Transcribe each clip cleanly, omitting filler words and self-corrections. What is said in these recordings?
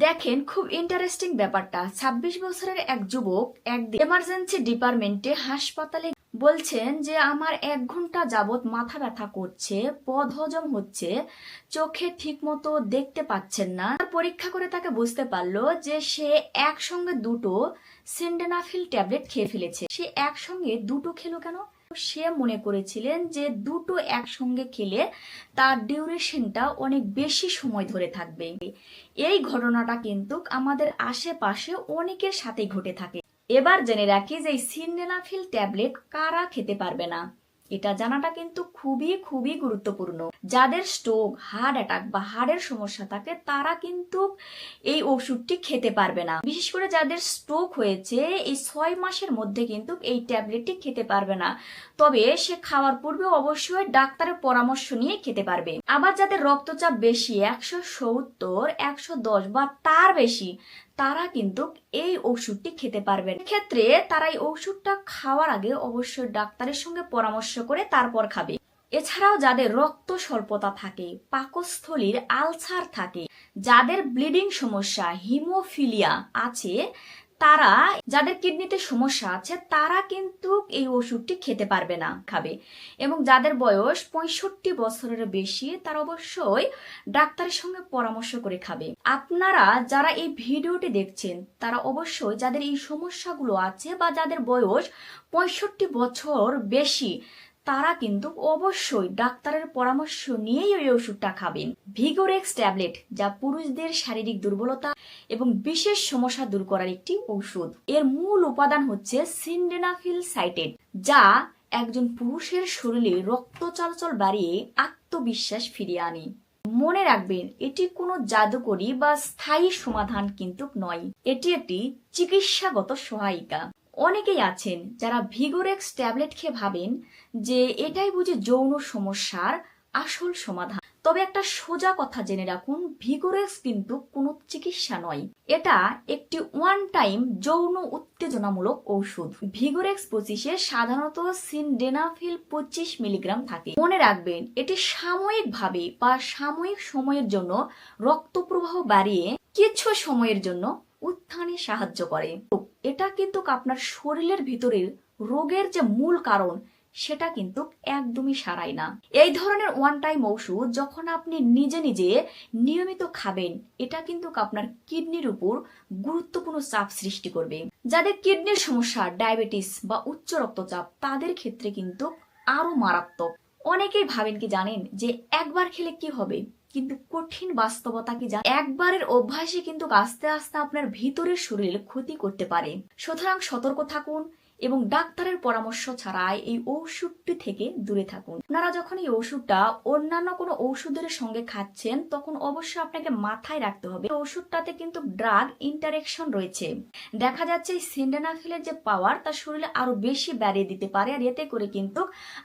দেখেন খুব ইন্টারেস্টিং ব্যাপারটা। ২৬ বছরের এক যুবক একদিন এমার্জেন্সি ডিপার্টমেন্টে হাসপাতালে বলছেন যে আমার ১ ঘন্টা যাবত মাথা ব্যথা করছে, বদহজম হচ্ছে, চোখে ঠিক মতো দেখতে পাচ্ছেন না। পরীক্ষা করে তাকে বুঝতে পারলো যে সে একসঙ্গে দুটো সিন্ডেনাফিল ট্যাবলেট খেয়ে ফেলেছে। সে একসঙ্গে দুটো খেলো কেন? সে মনে করেছিলেন যে দুটো একসঙ্গে খেলে তার ডিউরেশনটা অনেক বেশি সময় ধরে থাকবে। এই ঘটনাটা কিন্তু আমাদের আশেপাশে অনেকের সাথেই ঘটে থাকে। এবার জেনে রাখি যে এই সিন্ডেনাফিল ট্যাবলেট কারা খেতে পারবে না। এটা জানাটা কিন্তু খুবই খুবই গুরুত্বপূর্ণ। যাদের স্ট্রোক, হার্ট অ্যাটাক বা হার্টের সমস্যা থাকে তারা কিন্তু এই ওষুধটি খেতে পারবে না। বিশেষ করে যাদের স্ট্রোক হয়েছে এই ৬ মাসের মধ্যে কিন্তু এই ট্যাবলেটটি খেতে পারবে না। তবে সে খাওয়ার পূর্বে অবশ্যই ডাক্তারের পরামর্শ নিয়ে খেতে পারবে। আবার যাদের রক্তচাপ বেশি ১৭০, ১১০ বা তার বেশি, তারা কিন্তু এই ওষুধটি খেতে পারবেন। ক্ষেত্রে তারা এই ওষুধটা খাওয়ার আগে অবশ্যই ডাক্তারের সঙ্গে পরামর্শ করে তারপর খাবে। এছাড়াও যাদের রক্ত স্বল্পতা থাকে, পাকস্থলীর আলসার থাকে, যাদের ব্লিডিং সমস্যা, হিমোফিলিয়া আছে, তারা যাদের কিডনিতে সমস্যা আছে তারা কিন্তু এই ওষুধটি খেতে পারবে না, খাবে। এবং যাদের বয়স ৬৫ বছরের বেশি তারা অবশ্যই ডাক্তারের সঙ্গে পরামর্শ করে খাবে। আপনারা যারা এই ভিডিওটি দেখছেন তারা অবশ্যই যাদের এই সমস্যাগুলো আছে বা যাদের বয়স ৬৫ বছর বেশি তারা কিন্তু অবশ্যই ডাক্তারের পরামর্শ নিয়েই ওই ওষুধটা খাবেন। ভিগোরেক্স ট্যাবলেট, যা পুরুষদের শারীরিক দুর্বলতা এবং বিশেষ সমস্যা দূর করার একটি ঔষধ। এর মূল উপাদান হচ্ছে সিন্ডেনাফিল সাইটেট, যা একজন পুরুষের শরীরে রক্ত চলাচল বাড়িয়ে আত্মবিশ্বাস ফিরিয়ে আনে। মনে রাখবেন, এটি কোনো জাদুকরি বা স্থায়ী সমাধান কিন্তু নয়, এটি একটি চিকিৎসাগত সহায়িকা। অনেকেই আছেন যারা ভিগোরেক্স ট্যাবলেট খেয়ে ভাবেন যে এটাই বুঝি যৌন সমস্যার আসল সমাধান। তবে একটা সোজা কথা জেনে রাখুন, ভিগোরেক্স কিন্তু কোনো চিকিৎসা নয়, এটা একটি ওয়ান টাইম যৌন উত্তেজনামূলক ঔষধ। ভিগোরেক্স ২৫-এ সাধারণত সিন্ডেনাফিল ২৫ মিলিগ্রাম থাকে। মনে রাখবেন, এটি সাময়িকভাবে বা সাময়িক সময়ের জন্য রক্ত প্রবাহ বাড়িয়ে কিছু সময়ের জন্য উত্থানে সাহায্য করে। এটা কিন্তু আপনার শরীরের ভিতরের রোগের যে মূল কারণ সেটা কিন্তু একদমই সারায় না। এই ধরনের ওয়ান টাইম ওষুধ যখন আপনি নিজে নিজে নিয়মিত খাবেন, এটা কিন্তু আপনার কিডনির উপর গুরুত্বপূর্ণ চাপ সৃষ্টি করবে। যাদের কিডনির সমস্যা, ডায়াবেটিস বা উচ্চ রক্তচাপ, তাদের ক্ষেত্রে কিন্তু আরো মারাত্মক। অনেকেই ভাবেন কি জানেন যে একবার খেলে কি হবে, কিন্তু কঠিন বাস্তবতা কি জানেন, একবারের অভ্যাসে কিন্তু আস্তে আস্তে আপনার ভিতরের শরীরে ক্ষতি করতে পারে। সুতরাং সতর্ক থাকুন এবং ডাক্তারের পরামর্শ ছাড়াই এই ঔষধটি থেকে দূরে থাকুন। আপনারা যখন এই ওষুধটা অন্যান্য কোনো ঔষধের সঙ্গে খাচ্ছেন তখন অবশ্যই আপনাকে মাথায় রাখতে হবে ওষুধটাতে কিন্তু ড্রাগ ইন্টারেকশন রয়েছে। দেখা যাচ্ছে এই সিন্ডেনাফিলের যে পাওয়ার তা শরীরে আরো বেশি বাড়িয়ে দিতে পারে, আর এতে করে কিন্তু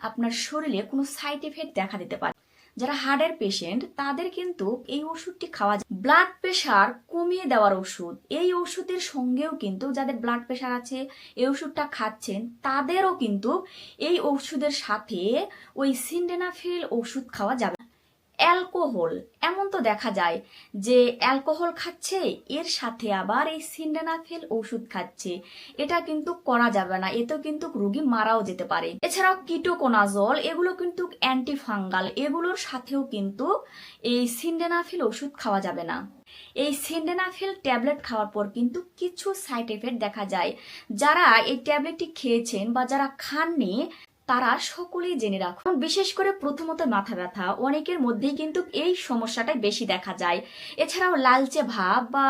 আপনার শরীরে কোনো সাইড এফেক্ট দেখা দিতে পারে। যারা হার্টের পেশেন্ট তাদের কিন্তু এই ওষুধটি খাওয়া যায়। ব্লাড প্রেশার কমিয়ে দেওয়ার ওষুধ, এই ওষুধের সঙ্গেও কিন্তু যাদের ব্লাড প্রেশার আছে এই ওষুধটা খাচ্ছেন তাদেরও কিন্তু এই ওষুধের সাথে ওই সিন্ডেনাফিল ওষুধ খাওয়া যাবে। অ্যালকোহল, এমন তো দেখা যায় যে অ্যালকোহল খাচ্ছে এর সাথে আবার এই সিন্ডেনাফিল ওষুধ খাচ্ছে, এটা কিন্তু করা যাবে না, এতে কিন্তু রোগী মারাও যেতে পারে। এছাড়াও কিটোকোনাজল, এগুলো কিন্তু অ্যান্টিফাঙ্গাল, এগুলোর সাথেও কিন্তু এই সিন্ডেনাফিল ওষুধ খাওয়া যাবে না। এই সিন্ডেনাফিল ট্যাবলেট খাওয়ার পর কিন্তু কিছু সাইড এফেক্ট দেখা যায়। যারা এই ট্যাবলেটটি খেয়েছেন বা যারা খাননি তারা সকলেই জেনে রাখুন। বিশেষ করে প্রথমত মাথা ব্যথা, অনেকের মধ্যেই কিন্তু এই সমস্যাটাই বেশি দেখা যায়। এছাড়াও লালচে ভাব বা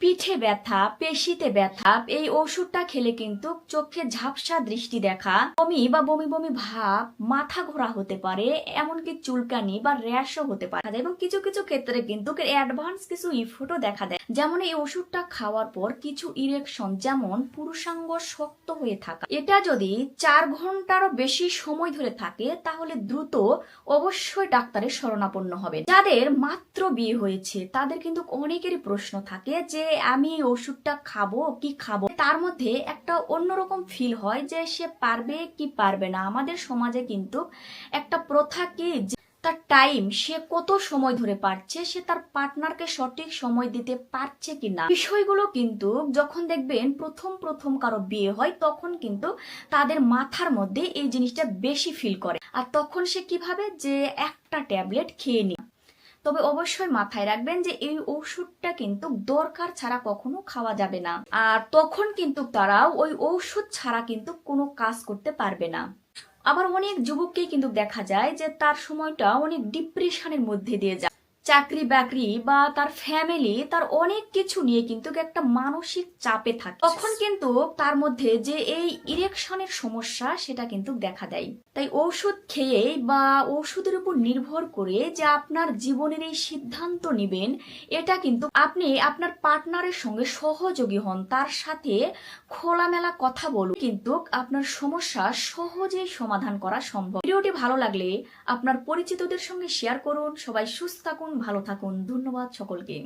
পিঠে ব্যথা, পেশিতে ব্যথা, এই ওষুধটা খেলে কিন্তু চোখে ঝাপসা দৃষ্টি দেখা, বমি বা বমি বমি ভাব, মাথা ঘোরা হতে পারে, এমনকি চুলকানি বা র্যাশও হতে পারে। এবং কিছু কিছু ক্ষেত্রে কিন্তু অ্যাডভান্স কিছু ইফেক্টও দেখা দেয়, যেমন এই ওষুধটা খাওয়ার পর কিছু ইরেকশন, যেমন পুরুষাঙ্গ শক্ত হয়ে থাকা। এটা যদি ৪ ঘন্টারও বেশি সময় ধরে থাকে তাহলে দ্রুত অবশ্যই ডাক্তারের শরণাপন্ন হবে। যাদের মাত্র বিয়ে হয়েছে তাদের কিন্তু অনেকেরই প্রশ্ন থাকে যে আমি এই ওষুধটা খাবো কি খাবো, তার মধ্যে একটা অন্যরকম ফিল হয় যে সে পারবে কি পারবে না। আমাদের সমাজে কিন্তু একটা প্রথা কি তার টাইম সে কত সময় ধরে পাচ্ছে, সে তার পার্টনারকে সঠিক সময় দিতে পারছে কিনা, বিষয়গুলো কিন্তু যখন দেখবেন প্রথম প্রথম কারো বিয়ে হয় তখন কিন্তু তাদের মাথার মধ্যে এই জিনিসটা বেশি ফিল করে। আর তখন সে কিভাবে যে একটা ট্যাবলেট খেয়ে নি। তবে অবশ্যই মাথায় রাখবেন যে এই ওষুধটা কিন্তু দরকার ছাড়া কখনো খাওয়া যাবে না। আর তখন কিন্তু তারা ওই ওষুধ ছাড়া কিন্তু কোনো কাজ করতে পারবে না। আবার অনেক যুবককেই কিন্তু দেখা যায় যে তার সময়টা অনেক ডিপ্রেশনের মধ্যে দিয়ে যায়। চাকরি বাকরি বা তার ফ্যামিলি, তার অনেক কিছু নিয়ে কিন্তু একটা মানসিক চাপে থাকে। তখন কিন্তু তার মধ্যে যে এই ইরেকশনের সমস্যা সেটা কিন্তু দেখা দেয়। তাই ঔষধ খেয়ে বা ওষুধের উপর নির্ভর করে যে আপনার জীবনের এই সিদ্ধান্ত নেবেন, এটা কিন্তু আপনি আপনার পার্টনারের সঙ্গে সহযোগী হন, তার সাথে খোলামেলা কথা বলুন, কিন্তু আপনার সমস্যা সহজেই সমাধান করা সম্ভব। ভিডিওটি ভালো লাগলে আপনার পরিচিতদের সঙ্গে শেয়ার করুন। সবাই সুস্থ থাকুন, ভালো থাকুন। ধন্যবাদ সকলকে।